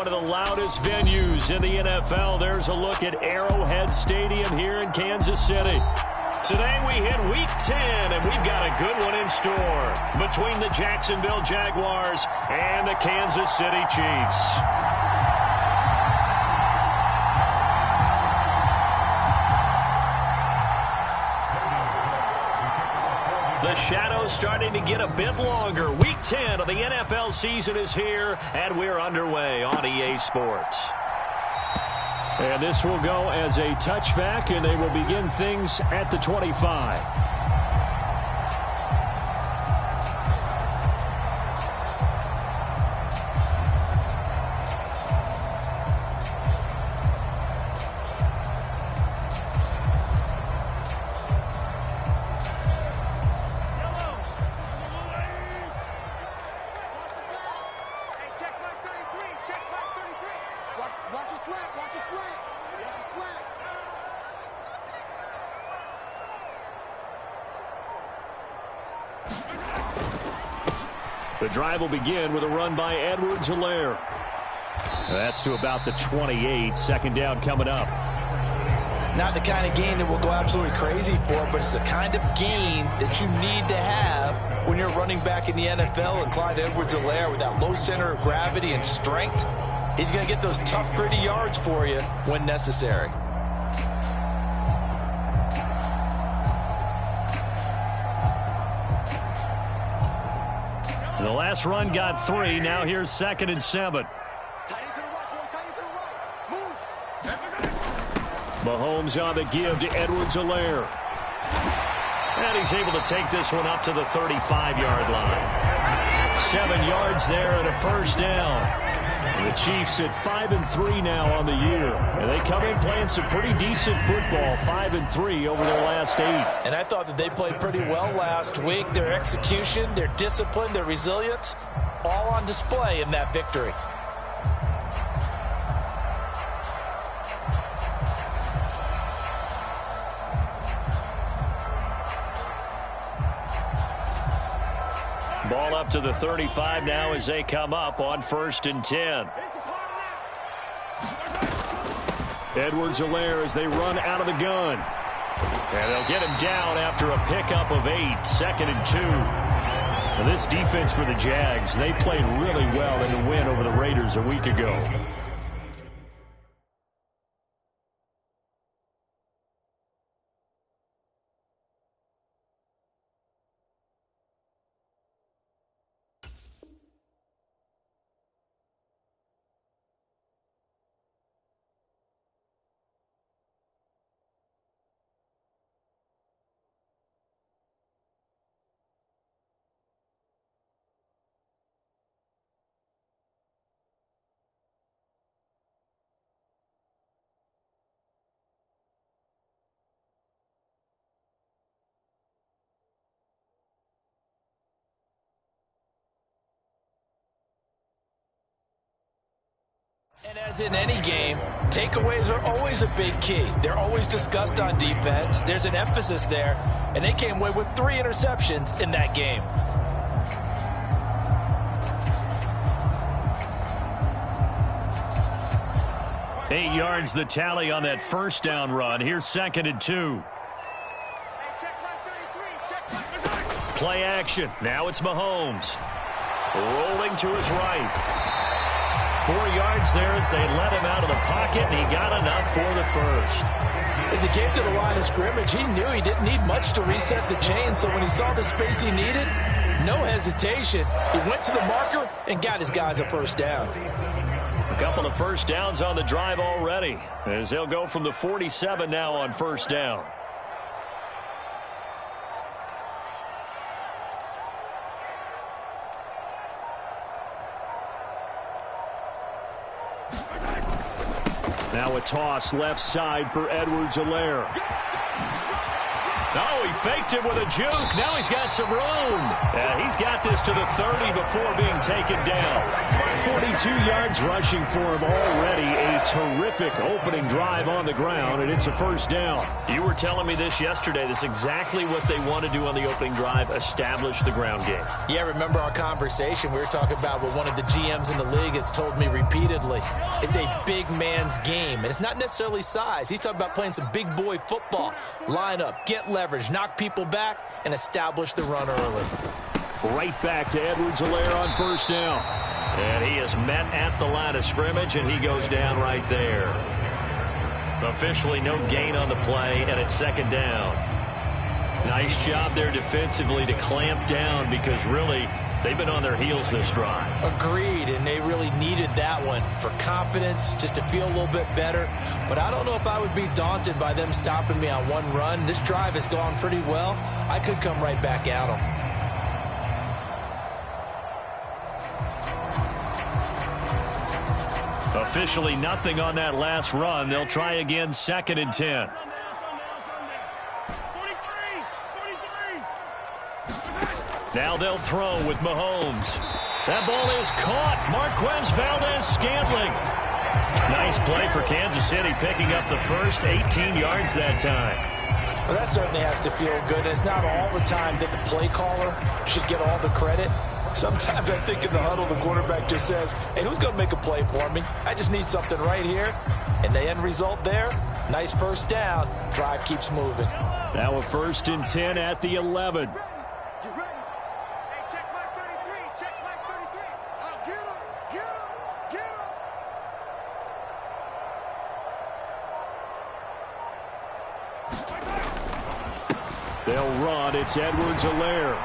one of the loudest venues in the NFL. There's a look at Arrowhead Stadium here in Kansas City. Today we hit Week 10, and we've got a good one in store between the Jacksonville Jaguars and the Kansas City Chiefs. The shadow's starting to get a bit longer. Week 10 of the NFL season is here, and we're underway on EA Sports. And this will go as a touchback, and they will begin things at the 25. The drive will begin with a run by Edwards-Helaire. That's to about the 28. Second down coming up. Not the kind of game that we'll go absolutely crazy for, but it's the kind of game that you need to have when you're running back in the NFL. And Clyde Edwards-Helaire, with that low center of gravity and strength, he's going to get those tough, gritty yards for you when necessary. The last run got 3. Now here's 2nd and 7. Mahomes on the give to Edwards-Helaire. And he's able to take this one up to the 35-yard line. 7 yards there and a first down. The Chiefs at 5-3 now on the year. And they come in playing some pretty decent football, 5-3 over their last 8. And I thought that they played pretty well last week. Their execution, their discipline, their resilience, all on display in that victory. Ball up to the 35 now as they come up on 1st and 10. Edwards-Helaire as they run out of the gun. And they'll get him down after a pickup of 8. 2nd and 2. Now this defense for the Jags, they played really well in the win over the Raiders a week ago. And as in any game, takeaways are always a big key. They're always discussed on defense. There's an emphasis there, and they came away with 3 interceptions in that game. Eight yards the tally on that first down run. Here's 2nd and 2. Play action. Now it's Mahomes. Rolling to his right. 4 yards there as they let him out of the pocket, and he got enough for the first. As he came to the line of scrimmage, he knew he didn't need much to reset the chain, so when he saw the space he needed, no hesitation. He went to the marker and got his guys a first down. A couple of first downs on the drive already, as they'll go from the 47 now on first down. Now a toss left side for Edwards-Helaire. Oh, he faked it with a juke. Now he's got some room. He's got this to the 30 before being taken down. 42 yards rushing for him already. A terrific opening drive on the ground, and it's a first down. You were telling me this yesterday. This is exactly what they want to do on the opening drive, establish the ground game. Yeah, remember our conversation? We were talking about what one of the GMs in the league has told me repeatedly. It's a big man's game, and it's not necessarily size. He's talking about playing some big boy football. Line up, get leverage, knock people back, and establish the run early. Right back to Edwards-Helaire on first down. And he is met at the line of scrimmage, and he goes down right there. Officially no gain on the play, and it's second down. Nice job there defensively to clamp down because really they've been on their heels this drive. Agreed, and they really needed that one for confidence, just to feel a little bit better. But I don't know if I would be daunted by them stopping me on one run. This drive has gone pretty well. I could come right back at them. Officially nothing on that last run. They'll try again, 2nd and 10. Now they'll throw with Mahomes. That ball is caught. Marquez Valdez-Scantling. Nice play for Kansas City, picking up the first 18 yards that time. Well, that certainly has to feel good. It's not all the time that the play caller should get all the credit. Sometimes I think in the huddle, the quarterback just says, hey, who's going to make a play for me? I just need something right here. And the end result there, nice first down. Drive keeps moving. Now a 1st and 10 at the 11. They'll run. It's Edwards-Helaire.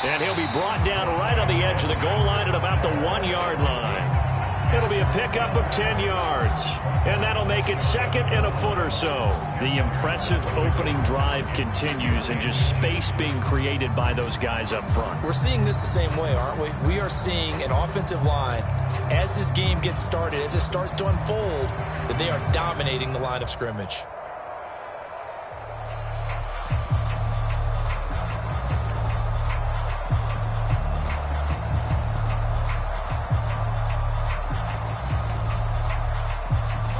And he'll be brought down right on the edge of the goal line at about the 1-yard line. It'll be a pickup of 10 yards. And that'll make it 2nd and a foot or so. The impressive opening drive continues and just space being created by those guys up front. We're seeing this the same way, aren't we? We are seeing an offensive line, as this game gets started, as it starts to unfold, that they are dominating the line of scrimmage.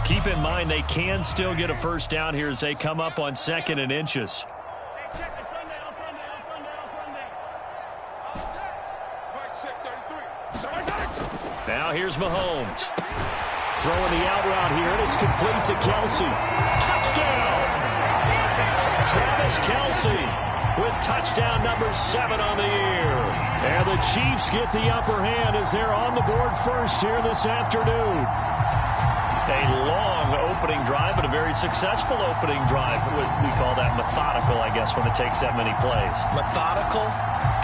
Keep in mind they can still get a first down here as they come up on 2nd and inches. Now here's Mahomes. Throwing the out route here, and it's complete to Kelce. Touchdown! Travis Kelce with touchdown number 7 on the year. And the Chiefs get the upper hand as they're on the board first here this afternoon. A long opening drive, but a very successful opening drive. We call that methodical, I guess, when it takes that many plays. Methodical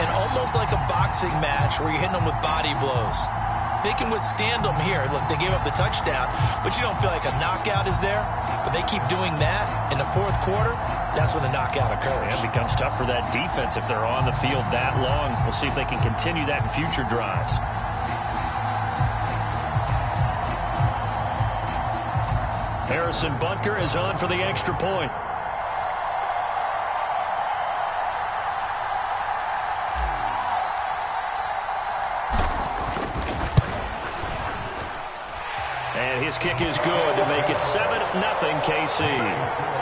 and almost like a boxing match where you're hitting them with body blows. They can withstand them here. Look, they gave up the touchdown, but you don't feel like a knockout is there. But they keep doing that in the 4th quarter. That's when the knockout occurs. It becomes tough for that defense if they're on the field that long. We'll see if they can continue that in future drives. Harrison Butker is on for the extra point. And his kick is good to make it 7-0 KC.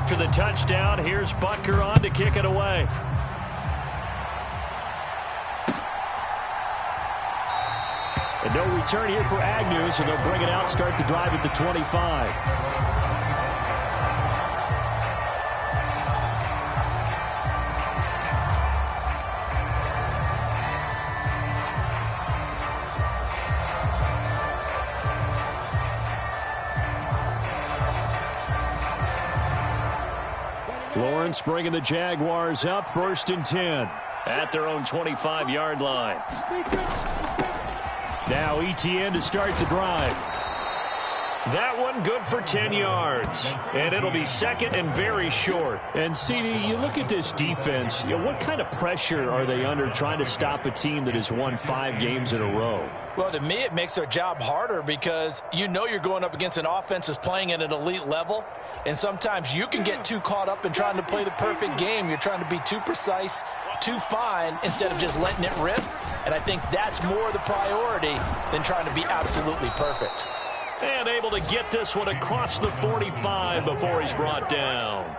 After the touchdown, here's Butker on to kick it away. And no return here for Agnew, so they'll bring it out, start the drive at the 25. Lawrence bringing the Jaguars up, 1st and 10. at their own 25-yard line. Now Etienne to start the drive. That one good for 10 yards. And it'll be second and very short. And, CD, you look at this defense, what kind of pressure are they under trying to stop a team that has won 5 games in a row? Well, to me, it makes their job harder because you know you're going up against an offense that's playing at an elite level. And sometimes you can get too caught up in trying to play the perfect game. You're trying to be too precise, too fine, instead of just letting it rip. And I think that's more the priority than trying to be absolutely perfect. And able to get this one across the 45 before he's brought down.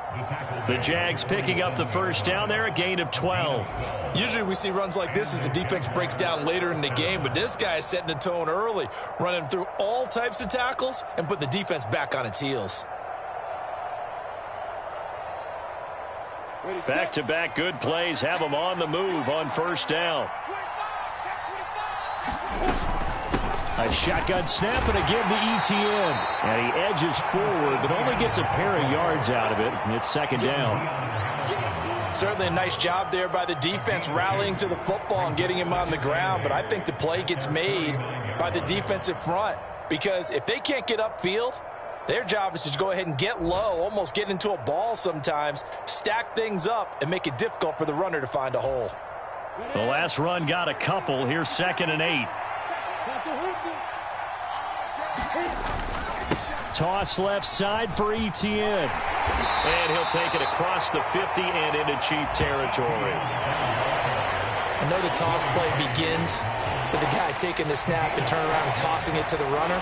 The Jags picking up the first down there, a gain of 12. Usually we see runs like this as the defense breaks down later in the game, but this guy is setting the tone early, running through all types of tackles and putting the defense back on its heels. Back-to-back good plays have them on the move on first down. A shotgun snap and again to Etienne. And he edges forward, but only gets a pair of yards out of it. And it's second down. Certainly a nice job there by the defense rallying to the football and getting him on the ground. But I think the play gets made by the defensive front. Because if they can't get upfield, their job is to go ahead and get low, almost get into a ball sometimes, stack things up, and make it difficult for the runner to find a hole. The last run got a couple. Here's second and 8. Toss left side for Etienne. And he'll take it across the 50 and into Chief territory. I know the toss play begins with the guy taking the snap and turn around and tossing it to the runner.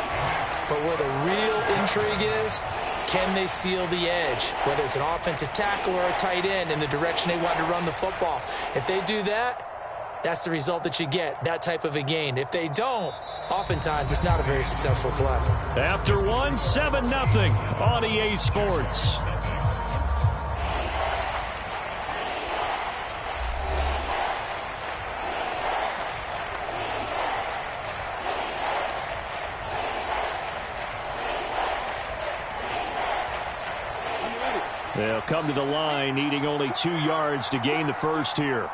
But where the real intrigue is, can they seal the edge? Whether it's an offensive tackle or a tight end in the direction they want to run the football. If they do that, that's the result that you get, that type of a gain. If they don't, oftentimes it's not a very successful play. After one, 7-0 on EA Sports. They'll come to the line, needing only 2 yards to gain the first here.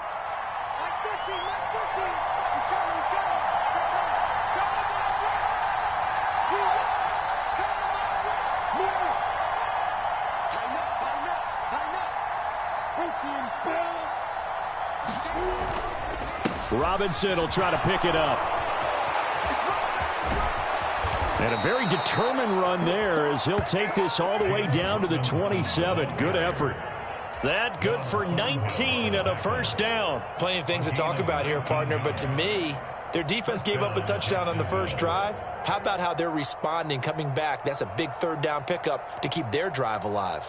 Robinson will try to pick it up. And a very determined run there as he'll take this all the way down to the 27. Good effort. That good for 19 and a first down. Plenty of things to talk about here, partner, but to me, their defense gave up a touchdown on the first drive. How about how they're responding, coming back? That's a big third down pickup to keep their drive alive.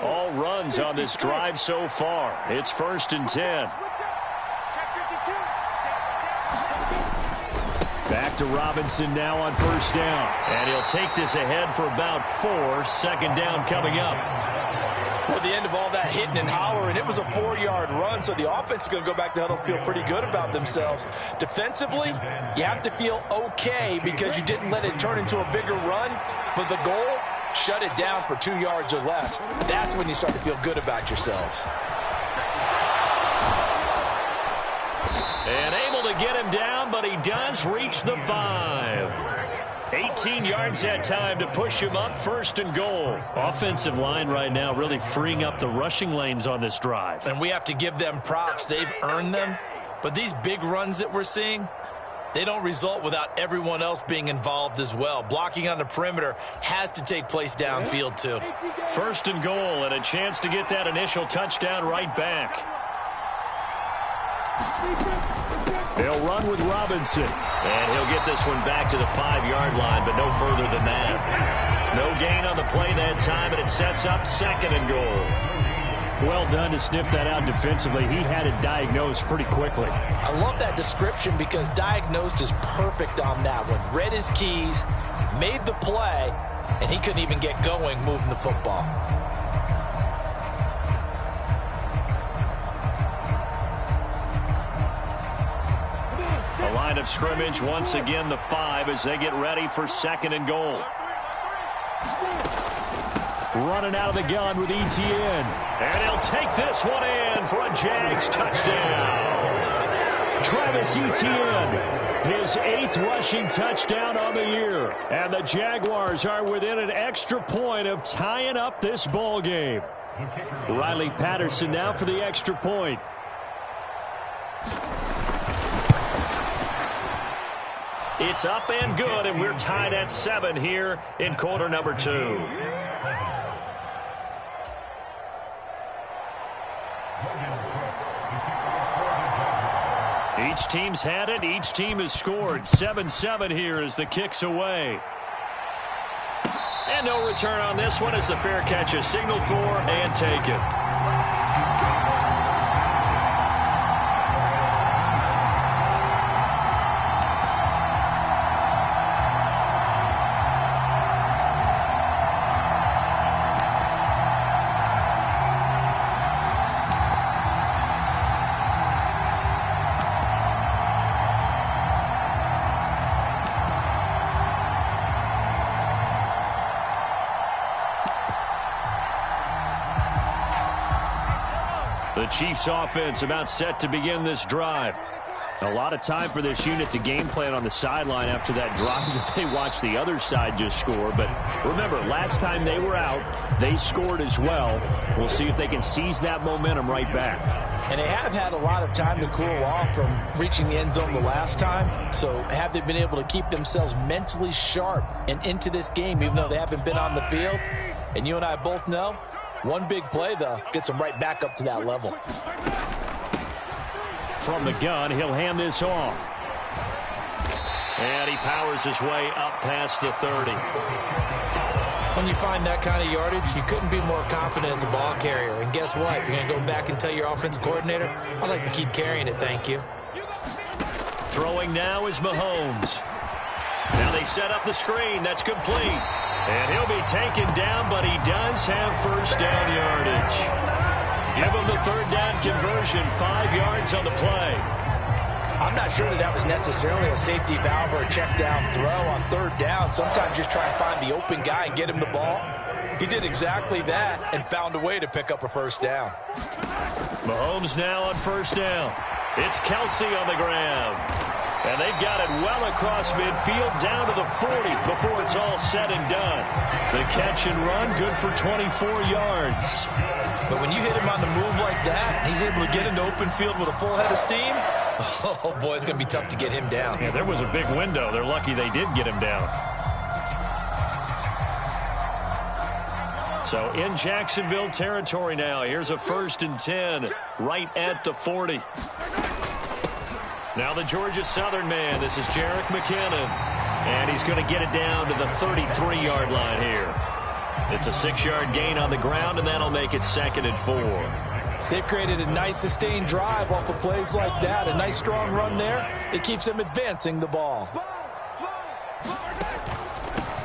All runs on this drive so far. It's 1st and 10. Back to Robinson now on first down. And he'll take this ahead for about 4. Second down coming up. Well, at the end of all that hitting and hollering, it was a 4-yard run, so the offense is going to go back to huddle and feel pretty good about themselves. Defensively, you have to feel okay because you didn't let it turn into a bigger run, but the goal, shut it down for 2 yards or less. That's when you start to feel good about yourselves. And able to get him down, but he does reach the 5. 18 yards that time to push him up, 1st and goal. Offensive line right now really freeing up the rushing lanes on this drive. And we have to give them props. They've earned them. But these big runs that we're seeing, they don't result without everyone else being involved as well. Blocking on the perimeter has to take place downfield too. 1st and goal and a chance to get that initial touchdown right back. They'll run with Robinson. And he'll get this one back to the 5-yard line, but no further than that. No gain on the play that time, and it sets up 2nd and goal. Well done to sniff that out defensively. He had it diagnosed pretty quickly. I love that description because diagnosed is perfect on that one. Read his keys, made the play, and he couldn't even get going moving the football. line of scrimmage. Once again, the 5 as they get ready for 2nd and goal. Running out of the gun with Etienne. And he'll take this one in for a Jags touchdown. Travis Etienne, his 8th rushing touchdown on the year. And the Jaguars are within an extra point of tying up this ball game. Riley Patterson now for the extra point. It's up and good, and we're tied at 7 here in quarter number 2. Each team's had it. Each team has scored. 7-7 here as the kick's away. And no return on this one as the fair catch is signaled for and taken. The Chiefs offense about set to begin this drive. A lot of time for this unit to game plan on the sideline after that drive that they watched the other side just score. But remember, last time they were out, they scored as well. We'll see if they can seize that momentum right back. And they have had a lot of time to cool off from reaching the end zone the last time. So have they been able to keep themselves mentally sharp and into this game, even though they haven't been on the field? And you and I both know, one big play, though, gets them right back up to that level. From the gun, he'll hand this off. And he powers his way up past the 30. When you find that kind of yardage, you couldn't be more confident as a ball carrier. And guess what? You're going to go back and tell your offensive coordinator, I'd like to keep carrying it, thank you. Throwing now is Mahomes. Now they set up the screen. That's complete. And he'll be taken down, but he does have first down yardage. Give him the third down conversion, 5 yards on the play. I'm not sure that was necessarily a safety valve or a check down throw on third down. Sometimes just try and find the open guy and get him the ball. He did exactly that and found a way to pick up a first down. Mahomes now on first down. It's Kelsey on the ground. And they've got it well across midfield down to the 40 before it's all said and done. The catch and run, good for 24 yards. But when you hit him on the move like that, he's able to get into open field with a full head of steam. Oh, boy, it's going to be tough to get him down. Yeah, there was a big window. They're lucky they did get him down. So in Jacksonville territory now. Here's a 1st and 10 right at the 40. Now the Georgia Southern man. This is Jerick McKinnon. And he's going to get it down to the 33-yard line here. It's a 6-yard gain on the ground, and that'll make it 2nd and 4. They've created a nice sustained drive off of plays like that. A nice strong run there. It keeps them advancing the ball.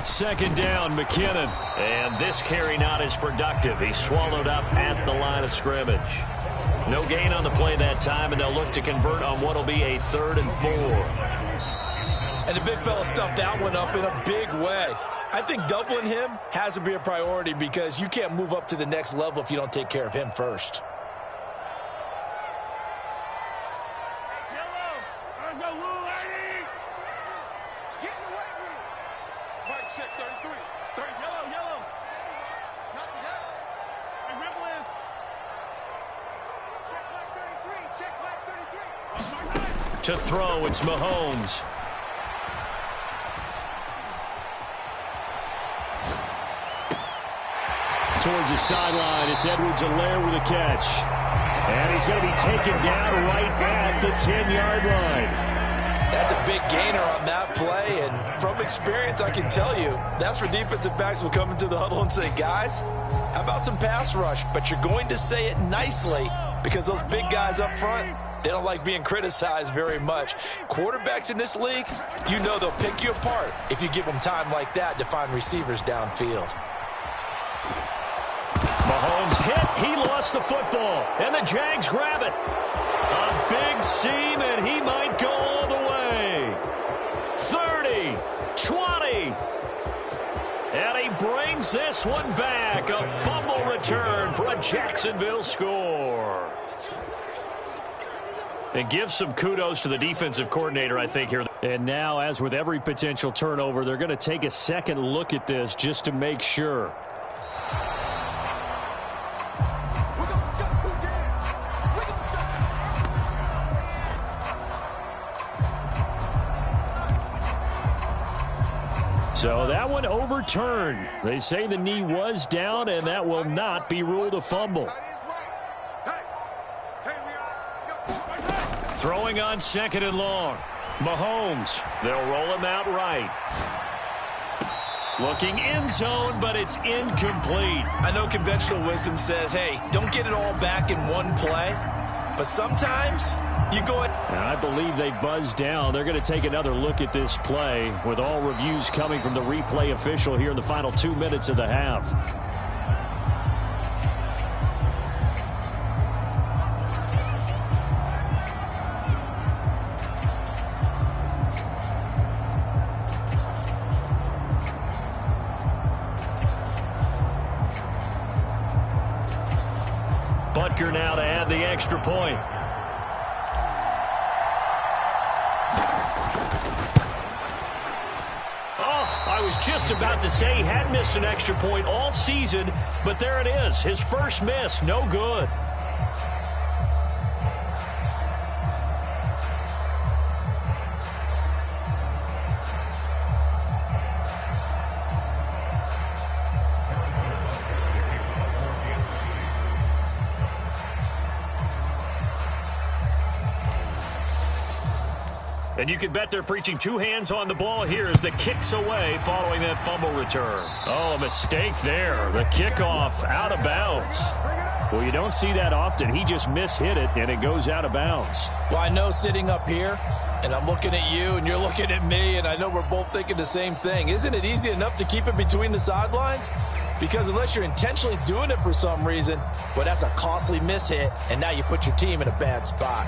2nd down, McKinnon. And this carry not as productive. He's swallowed up at the line of scrimmage. No gain on the play that time, and they'll look to convert on what will be a 3rd and 4. And the big fella stuffed that one up in a big way. I think doubling him has to be a priority because you can't move up to the next level if you don't take care of him first. To throw, it's Mahomes. Towards the sideline, it's Edwards-Helaire with a catch. And he's going to be taken down right at the 10-yard line. That's a big gainer on that play, and from experience, I can tell you, that's where defensive backs will come into the huddle and say, guys, how about some pass rush? But you're going to say it nicely because those big guys up front, they don't like being criticized very much. Quarterbacks in this league, you know they'll pick you apart if you give them time like that to find receivers downfield. Mahomes hit. He lost the football. And the Jags grab it. A big seam, and he might go all the way. And he brings this one back. A fumble return for a Jacksonville score. And give some kudos to the defensive coordinator, I think, here. And now, as with every potential turnover, they're going to take a second look at this just to make sure. So that one overturned. They say the knee was down, and that will not be ruled a fumble. Throwing on 2nd and long. Mahomes. They'll roll him out right. Looking end zone, but it's incomplete. I know conventional wisdom says, hey, don't get it all back in one play. But sometimes you go ahead. And I believe they buzzed down. They're going to take another look at this play with all reviews coming from the replay official here in the final 2 minutes of the half. Butker now to add the extra point. I was just about to say he had missed an extra point all season, but there it is. His first miss, no good. And you can bet they're preaching two hands on the ball here as the kick's away following that fumble return. Oh, a mistake there. The kickoff out of bounds. Well, you don't see that often. He just mishit it, and it goes out of bounds. Well, I know sitting up here, and I'm looking at you, and you're looking at me, and I know we're both thinking the same thing. Isn't it easy enough to keep it between the sidelines? Because unless you're intentionally doing it for some reason, well, that's a costly mishit, and now you put your team in a bad spot.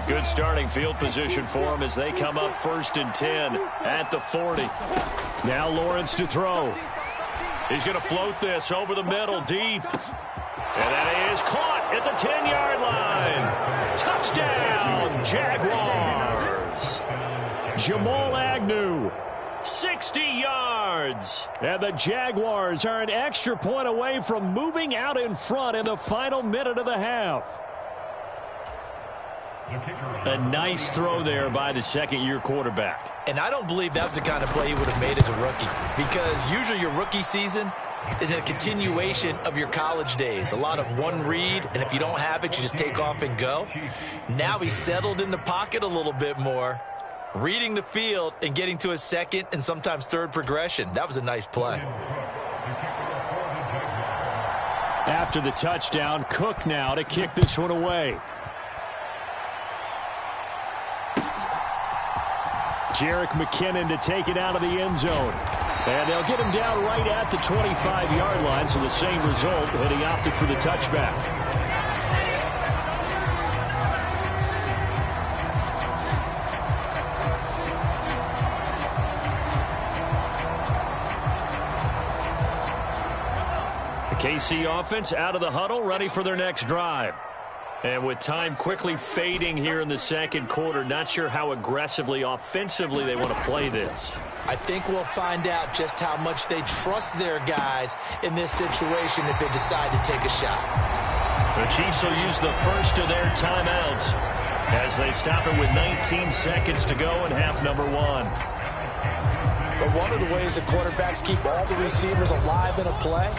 Good starting field position for them as they come up 1st and 10 at the 40. Now Lawrence to throw. He's going to float this over the middle deep. And that is caught at the 10-yard line. Touchdown, Jaguars. Jamal Agnew, 60 yards. And the Jaguars are an extra point away from moving out in front in the final minute of the half. A nice throw there by the second-year quarterback. And I don't believe that was the kind of play he would have made as a rookie. Because usually your rookie season is a continuation of your college days. A lot of one read, and if you don't have it, you just take off and go. Now he's settled in the pocket a little bit more, reading the field and getting to his second and sometimes third progression. That was a nice play. After the touchdown, Cook now to kick this one away. Jerick McKinnon to take it out of the end zone. And they'll get him down right at the 25-yard line, so the same result, but he opted for the touchback. The KC offense out of the huddle, ready for their next drive. And with time quickly fading here in the second quarter, not sure how aggressively, offensively they want to play this. I think we'll find out just how much they trust their guys in this situation if they decide to take a shot. The Chiefs will use the first of their timeouts as they stop it with 19 seconds to go in half number one. But one of the ways the quarterbacks keep all the receivers alive in a play,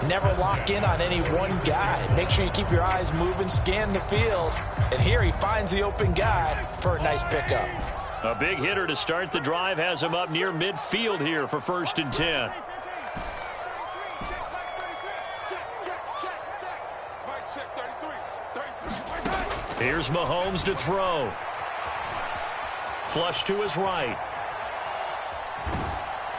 never lock in on any one guy. Make sure you keep your eyes moving, scan the field. And here he finds the open guy for a nice pickup. A big hitter to start the drive has him up near midfield here for 1st and 10. Here's Mahomes to throw. Flush to his right.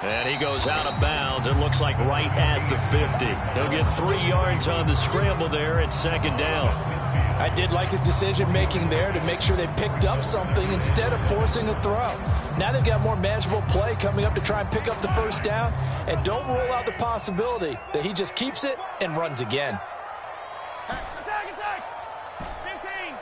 And he goes out of bounds. It looks like right at the 50. He'll get 3 yards on the scramble there at 2nd down. I did like his decision-making there to make sure they picked up something instead of forcing a throw. Now they've got more manageable play coming up to try and pick up the first down, and don't rule out the possibility that he just keeps it and runs again. Attack! 15!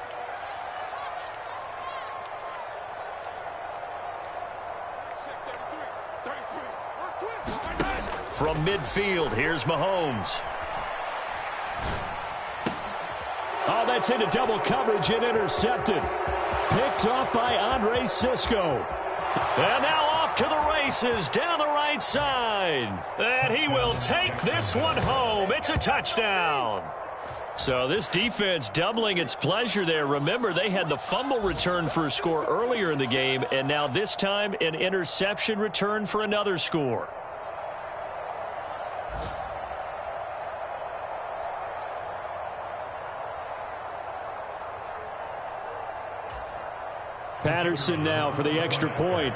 From midfield, here's Mahomes. Oh, that's into double coverage and intercepted. Picked off by Andre Sisco. And now off to the races down the right side. And he will take this one home. It's a touchdown. So this defense doubling its pleasure there. Remember, they had the fumble return for a score earlier in the game, and now this time an interception return for another score. Patterson now for the extra point.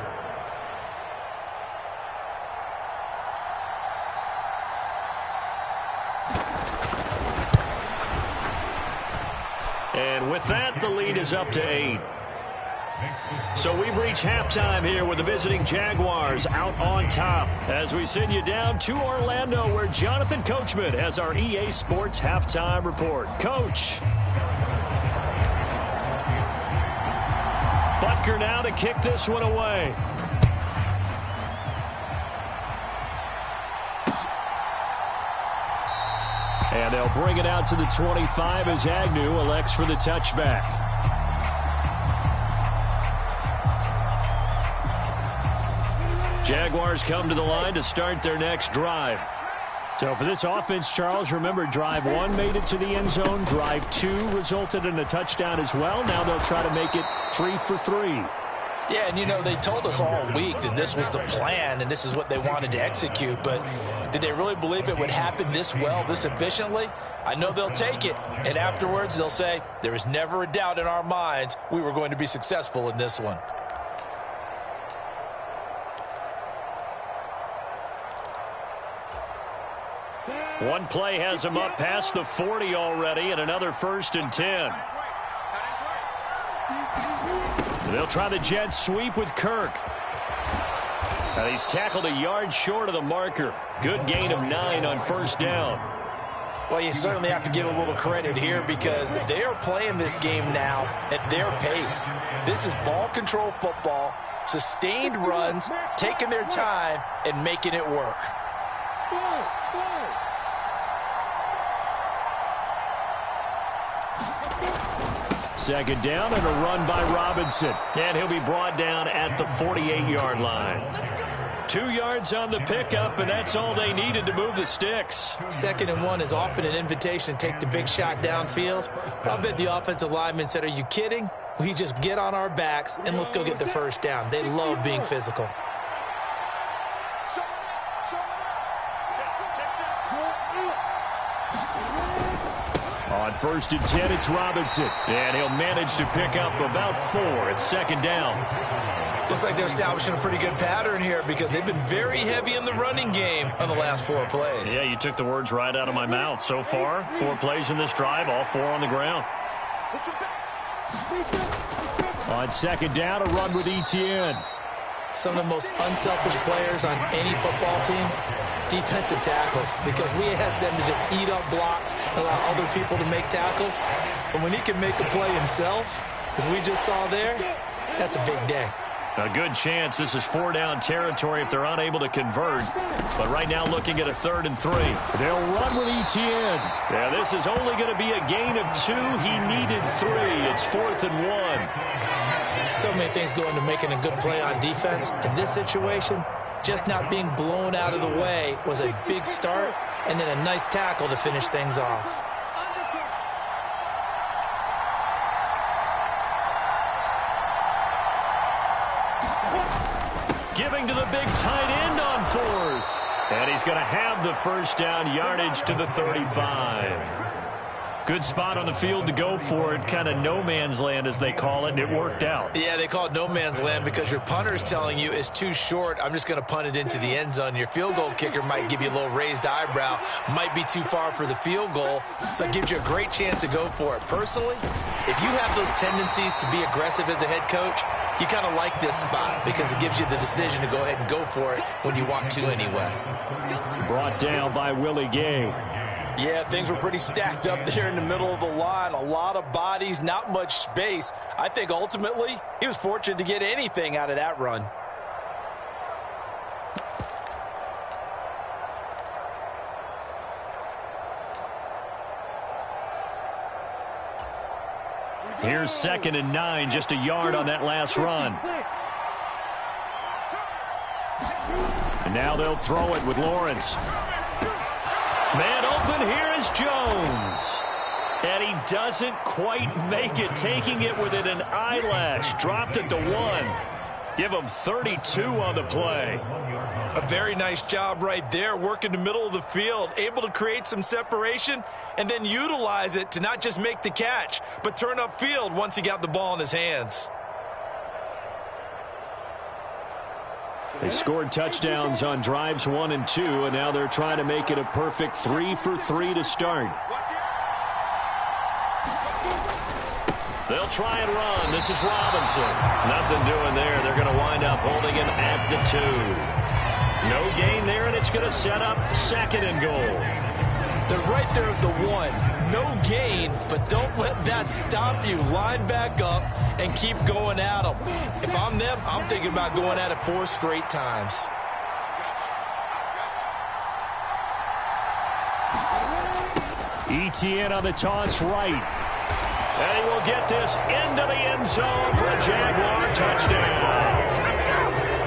And with that, the lead is up to 8. So we've reached halftime here with the visiting Jaguars out on top as we send you down to Orlando where Jonathan Coachman has our EA Sports halftime report. Coach. Butker now to kick this one away. And they'll bring it out to the 25 as Agnew elects for the touchback. Jaguars come to the line to start their next drive. So for this offense, Charles, remember drive 1 made it to the end zone. Drive 2 resulted in a touchdown as well. Now they'll try to make it 3 for 3. Yeah, and you know, they told us all week that this was the plan and this is what they wanted to execute, but did they really believe it would happen this well, this efficiently? I know they'll take it, and afterwards they'll say, there was never a doubt in our minds we were going to be successful in this one. One play has him up past the 40 already, and another 1st and 10. They'll try the jet sweep with Kirk. And he's tackled a yard short of the marker. Good gain of 9 on 1st down. Well, you certainly have to give a little credit here because they are playing this game now at their pace. This is ball control football, sustained runs, taking their time, and making it work. Second down and a run by Robinson. And he'll be brought down at the 48-yard line. 2 yards on the pickup, and that's all they needed to move the sticks. 2nd and 1 is often an invitation to take the big shot downfield. But I bet the offensive lineman said, are you kidding? We just get on our backs and let's go get the 1st down. They love being physical. On 1st and 10, it's Robinson. And he'll manage to pick up about 4 at 2nd down. Looks like they're establishing a pretty good pattern here because they've been very heavy in the running game on the last 4 plays. Yeah, you took the words right out of my mouth. So far, 4 plays in this drive, all 4 on the ground. On 2nd down, a run with Etienne. Some of the most unselfish players on any football team, defensive tackles, because we ask them to just eat up blocks and allow other people to make tackles. But when he can make a play himself, as we just saw there, that's a big day. A good chance this is 4-down territory if they're unable to convert. But right now looking at a 3rd and 3. They'll run with Etienne. Yeah, this is only going to be a gain of 2. He needed 3. It's 4th and 1. So many things go into making a good play on defense. In this situation, just not being blown out of the way was a big start, and then a nice tackle to finish things off. Giving to the big tight end on 4th. And he's going to have the 1st down yardage to the 35. Good spot on the field to go for it, kind of no man's land as they call it, and it worked out. Yeah, they call it no man's land because your punter is telling you it's too short. I'm just going to punt it into the end zone. Your field goal kicker might give you a little raised eyebrow, might be too far for the field goal, so it gives you a great chance to go for it. Personally, if you have those tendencies to be aggressive as a head coach, you kind of like this spot because it gives you the decision to go ahead and go for it when you want to anyway. Brought down by Willie Gay. Yeah, things were pretty stacked up there in the middle of the line. A lot of bodies, not much space. I think ultimately he was fortunate to get anything out of that run. Here's 2nd and 9, just a yard on that last run. And now they'll throw it with Lawrence. Man open, here is Jones. And he doesn't quite make it, taking it within an eyelash. Dropped it to 1. Give him 32 on the play. A very nice job right there, working the middle of the field, able to create some separation and then utilize it to not just make the catch, but turn upfield once he got the ball in his hands. They scored touchdowns on drives 1 and 2, and now they're trying to make it a perfect 3 for 3 to start. They'll try and run. This is Robinson. Nothing doing there. They're going to wind up holding him at the 2. No gain there, and it's going to set up 2nd and goal. They're right there at the 1. No gain, but don't let that stop you. Line back up and keep going at them. If I'm them, I'm thinking about going at it 4 straight times. ETN on the toss right. And he will get this into the end zone for a Jaguar touchdown.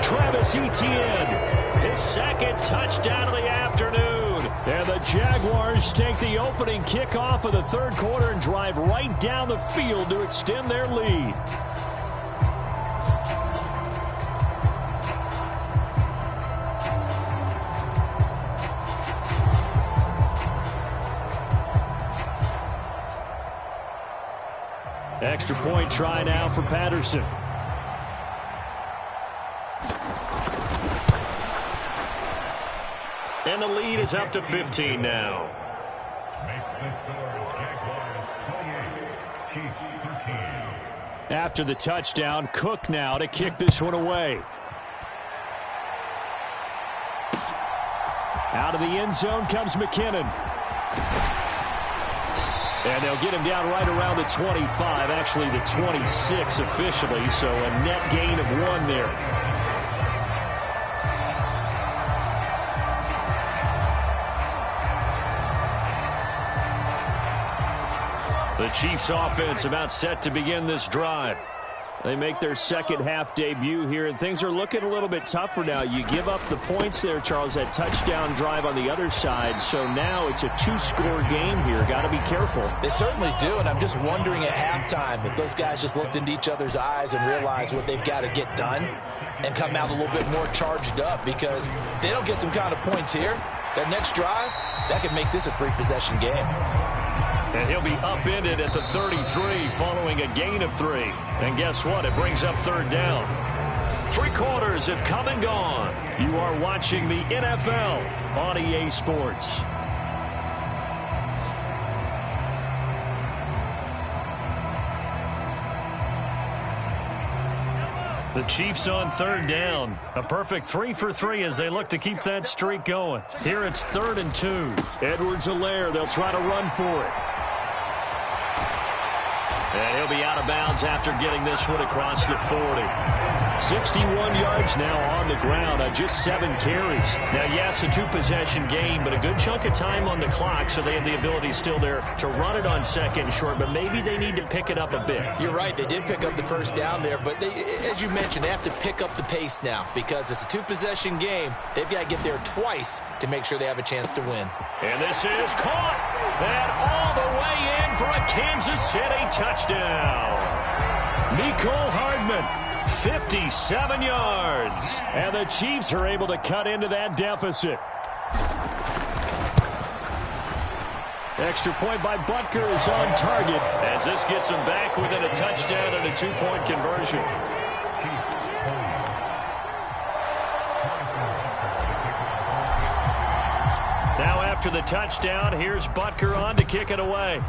Travis Etienne, his 2nd touchdown of the afternoon. And the Jaguars take the opening kickoff of the 3rd quarter and drive right down the field to extend their lead. Extra point try now for Patterson. And the lead is up to 15 now. After the touchdown, Cook now to kick this one away. Out of the end zone comes McKinnon. And they'll get him down right around the 25, actually the 26 officially, so a net gain of 1 there. The Chiefs offense about set to begin this drive. They make their 2nd half debut here, and things are looking a little bit tougher now. You give up the points there, Charles, that touchdown drive on the other side. So now it's a 2-score game here. Got to be careful. They certainly do, and I'm just wondering at halftime if those guys just looked into each other's eyes and realized what they've got to get done and come out a little bit more charged up, because if they don't get some kind of points here, that next drive, that could make this a 3-possession game. And he'll be upended at the 33 following a gain of 3. And guess what? It brings up 3rd down. 3 quarters have come and gone. You are watching the NFL on EA Sports. The Chiefs on 3rd down. A perfect 3 for 3 as they look to keep that streak going. Here it's 3rd and 2. Edwards-Helaire, they'll try to run for it. And he'll be out of bounds after getting this one across the 40. 61 yards now on the ground on just 7 carries. Now, yes, a 2-possession game, but a good chunk of time on the clock, so they have the ability still there to run it on 2nd and short, but maybe they need to pick it up a bit. You're right. They did pick up the 1st down there, but they, as you mentioned, they have to pick up the pace now because it's a 2-possession game. They've got to get there twice to make sure they have a chance to win. And this is caught. And all the way in for a Kansas City touchdown. Mecole Hardman. 57 yards. And the Chiefs are able to cut into that deficit. Extra point by Butker is on target. As this gets him back within a touchdown and a 2-point conversion. Now after the touchdown, here's Butker on to kick it away.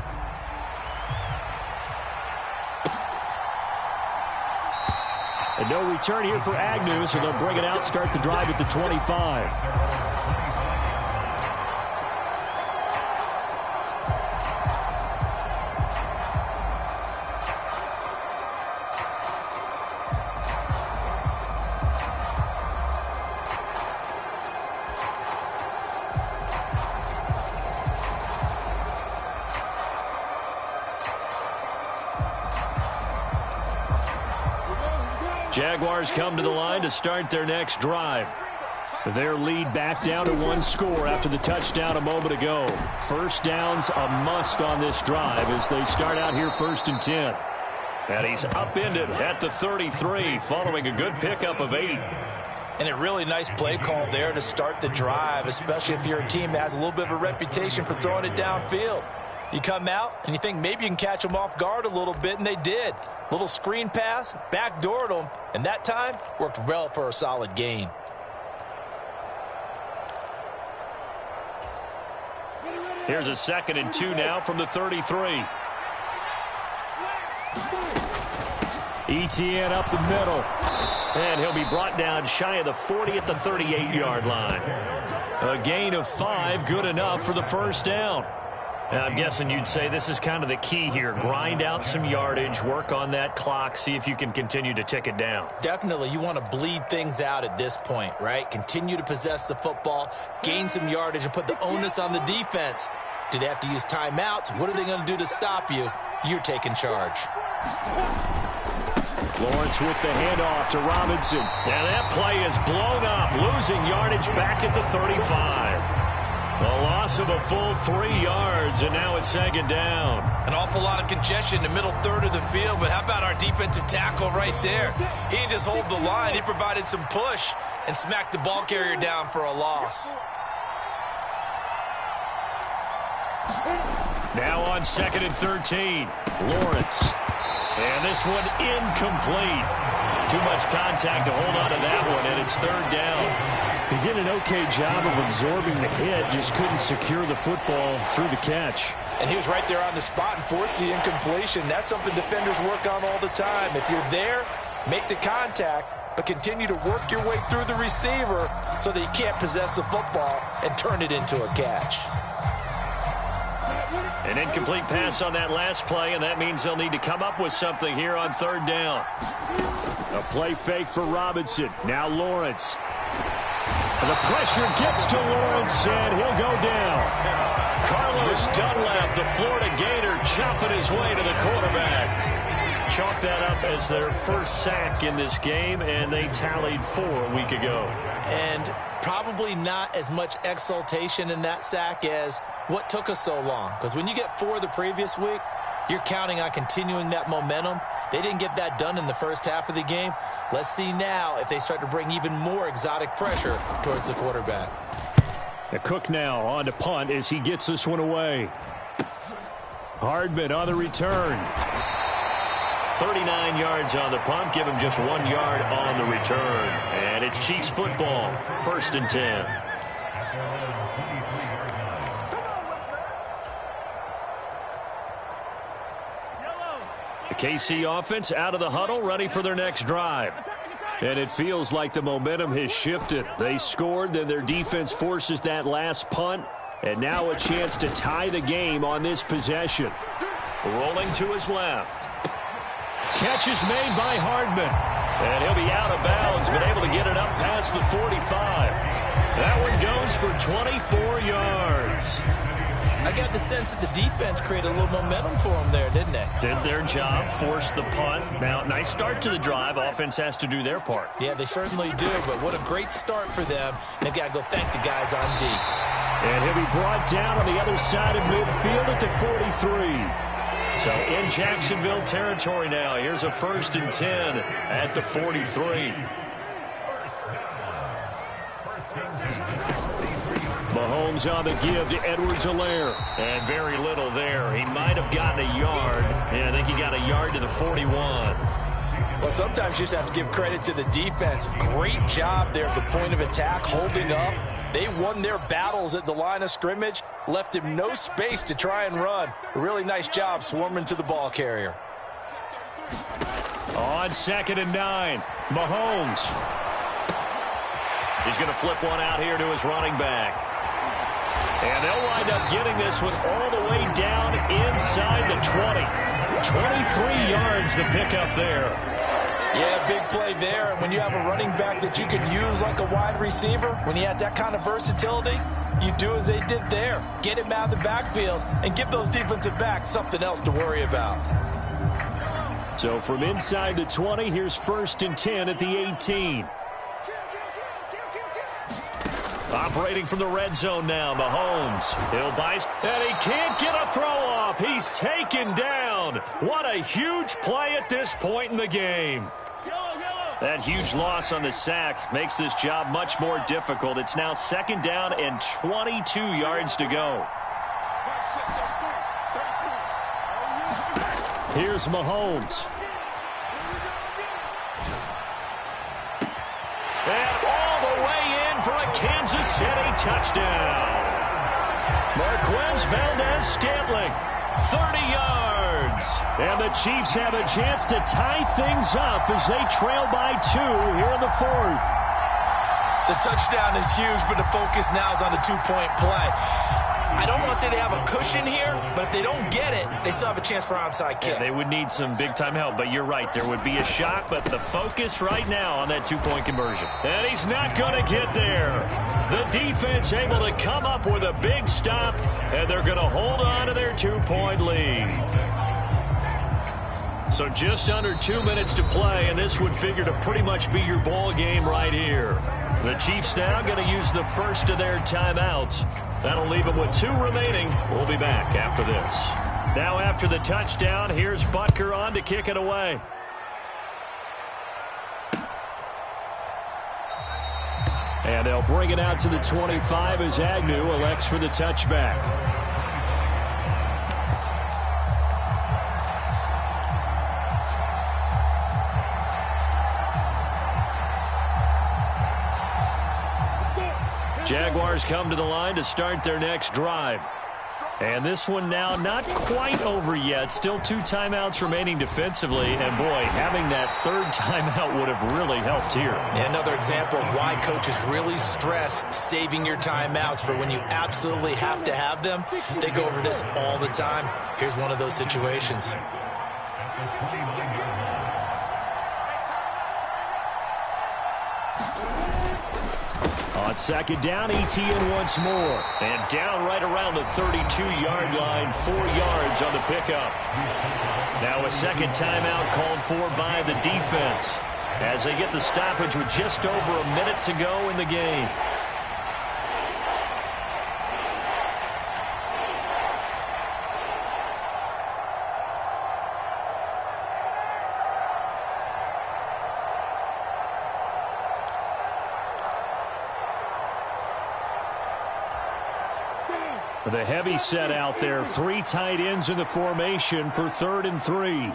And no return here for Agnew, so they'll bring it out, start the drive at the 25. Jaguars come to the line to start their next drive. Their lead back down to 1 score after the touchdown a moment ago. First down's a must on this drive as they start out here 1st and 10. And he's upended at the 33 following a good pickup of 8. And a really nice play call there to start the drive, especially if you're a team that has a little bit of a reputation for throwing it downfield. You come out and you think maybe you can catch them off guard a little bit, and they did. Little screen pass, backdoored them, and that time worked well for a solid gain. Here's a 2nd and 2 now from the 33. ETN up the middle. And he'll be brought down shy of the 40 at the 38-yard line. A gain of 5, good enough for the first down. I'm guessing you'd say this is kind of the key here. Grind out some yardage, work on that clock, see if you can continue to tick it down. Definitely, you want to bleed things out at this point, right? Continue to possess the football, gain some yardage, and put the onus on the defense. Do they have to use timeouts? What are they going to do to stop you? You're taking charge. Lawrence with the handoff to Robinson. And that play is blown up, losing yardage back at the 35. A loss of a full 3 yards, and now it's 2nd down. An awful lot of congestion in the middle third of the field, but how about our defensive tackle right there? He didn't just hold the line. He provided some push and smacked the ball carrier down for a loss. Now on 2nd and 13, Lawrence. And this one incomplete. Too much contact to hold on to that one, and it's 3rd down. He did an okay job of absorbing the hit, just couldn't secure the football through the catch. And he was right there on the spot and forced the incompletion. That's something defenders work on all the time. If you're there, make the contact, but continue to work your way through the receiver so that you can't possess the football and turn it into a catch. An incomplete pass on that last play, and that means they'll need to come up with something here on 3rd down. A play fake for Robinson. Now Lawrence. And the pressure gets to Lawrence, and he'll go down. Carlos Dunlap, the Florida Gator, chopping his way to the quarterback. Chalk that up as their first sack in this game, and they tallied 4 a week ago. And probably not as much exultation in that sack as what took us so long. Because when you get 4 the previous week, you're counting on continuing that momentum. They didn't get that done in the first half of the game. Let's see now if they start to bring even more exotic pressure towards the quarterback. The Cook now on to punt as he gets this one away. Hardman on the return. 39 yards on the punt, give him just 1 yard on the return. And it's Chiefs football, 1st and 10. The KC offense out of the huddle, ready for their next drive. And it feels like the momentum has shifted. They scored, then their defense forces that last punt, and now a chance to tie the game on this possession. Rolling to his left. Catch is made by Hardman. And he'll be out of bounds, but able to get it up past the 45. That one goes for 24 yards. I got the sense that the defense created a little momentum for them there, didn't they? Did their job, forced the punt. Now, nice start to the drive. Offense has to do their part. Yeah, they certainly do, but what a great start for them. They've got to go thank the guys on D. And he'll be brought down on the other side of midfield at the 43. So in Jacksonville territory now. Here's a 1st and 10 at the 43. Mahomes on the give to Edwards-Helaire. And very little there. He might have gotten a yard. Yeah, I think he got a yard to the 41. Well, sometimes you just have to give credit to the defense. Great job there at the point of attack, holding up. They won their battles at the line of scrimmage, left him no space to try and run. A really nice job swarming to the ball carrier. On 2nd and 9, Mahomes. He's going to flip one out here to his running back. And they'll wind up getting this one all the way down inside the 20. 23 yards the pickup there. Yeah, big play there. And when you have a running back that you can use like a wide receiver, when he has that kind of versatility, you do as they did there. Get him out of the backfield and give those defensive backs something else to worry about. So from inside the 20, here's 1st and 10 at the 18. Operating from the red zone now, Mahomes. He'll buy, and he can't get a throw off. He's taken down. What a huge play at this point in the game. That huge loss on the sack makes this job much more difficult. It's now 2nd down and 22 yards to go. Here's Mahomes. And all the way in for a Kansas City touchdown. Marquez Valdez-Scantling, 30 yards. And the Chiefs have a chance to tie things up as they trail by 2 here in the 4th. The touchdown is huge, but the focus now is on the two-point play. I don't want to say they have a cushion here, but if they don't get it, they still have a chance for onside kick. Yeah, they would need some big-time help, but you're right. There would be a shot, but the focus right now on that 2-point conversion. And he's not going to get there. The defense able to come up with a big stop, and they're going to hold on to their 2-point lead. So just under 2 minutes to play, and this would figure to pretty much be your ball game right here. The Chiefs now going to use the first of their timeouts. That'll leave them with 2 remaining. We'll be back after this. Now after the touchdown, here's Butker on to kick it away. And they'll bring it out to the 25 as Agnew elects for the touchback. Jaguars come to the line to start their next drive. And this one now not quite over yet. Still 2 timeouts remaining defensively. And, boy, having that 3rd timeout would have really helped here. Another example of why coaches really stress saving your timeouts for when you absolutely have to have them. They go over this all the time. Here's one of those situations. On 2nd down, ETN once more. And down right around the 32-yard line, 4 yards on the pickup. Now a 2nd timeout called for by the defense as they get the stoppage with just over a minute to go in the game. The heavy set out there. 3 tight ends in the formation for 3rd and 3.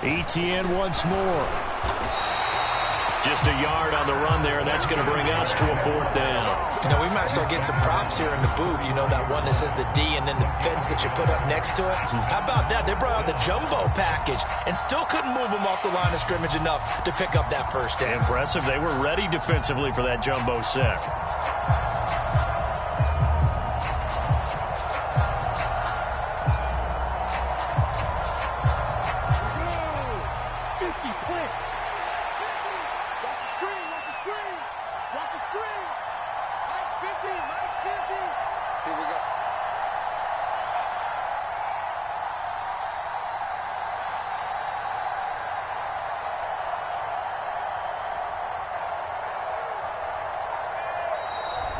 ETN once more. Just a yard on the run there, and that's going to bring us to a 4th down. You know, we might start getting some props here in the booth. You know, that one that says the D and then the fence that you put up next to it. How about that? They brought out the jumbo package and still couldn't move them off the line of scrimmage enough to pick up that 1st down. Impressive. They were ready defensively for that jumbo set.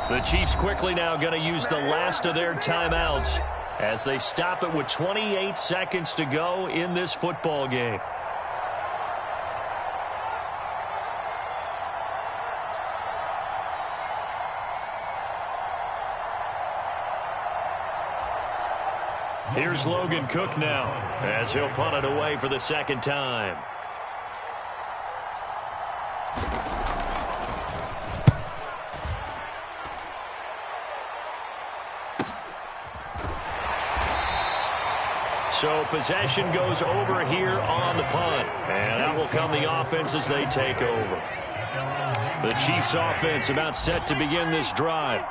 The Chiefs quickly now going to use the last of their timeouts. as they stop it with 28 seconds to go in this football game. Here's Logan Cook now as he'll punt it away for the second time. So possession goes over here on the punt. And out will come the offense as they take over. The Chiefs offense about set to begin this drive.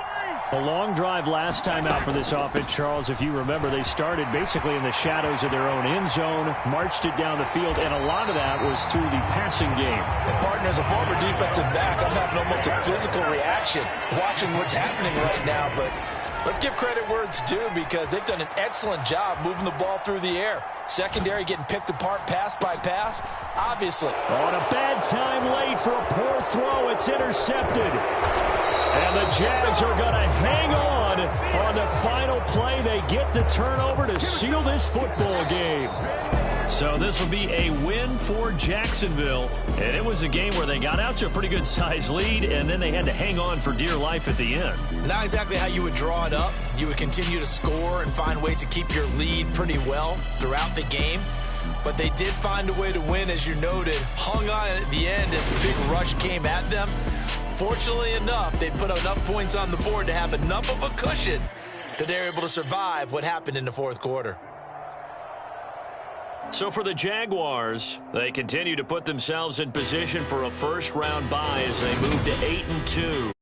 A long drive last time out for this offense, Charles. If you remember, they started basically in the shadows of their own end zone, marched it down the field, and a lot of that was through the passing game. And partner, as a former defensive back, I'm having almost a physical reaction watching what's happening right now. But let's give credit where it's due because they've done an excellent job moving the ball through the air. Secondary getting picked apart pass by pass, obviously. On a bad time late for a poor throw. It's intercepted. And the Jags are going to hang on the final play. They get the turnover to seal this football game. So this will be a win for Jacksonville. And it was a game where they got out to a pretty good size lead, and then they had to hang on for dear life at the end. Not exactly how you would draw it up. You would continue to score and find ways to keep your lead pretty well throughout the game. But they did find a way to win, as you noted. Hung on at the end as the big rush came at them. Fortunately enough, they put enough points on the board to have enough of a cushion that they're able to survive what happened in the fourth quarter. So for the Jaguars, they continue to put themselves in position for a first-round bye as they move to 8-2.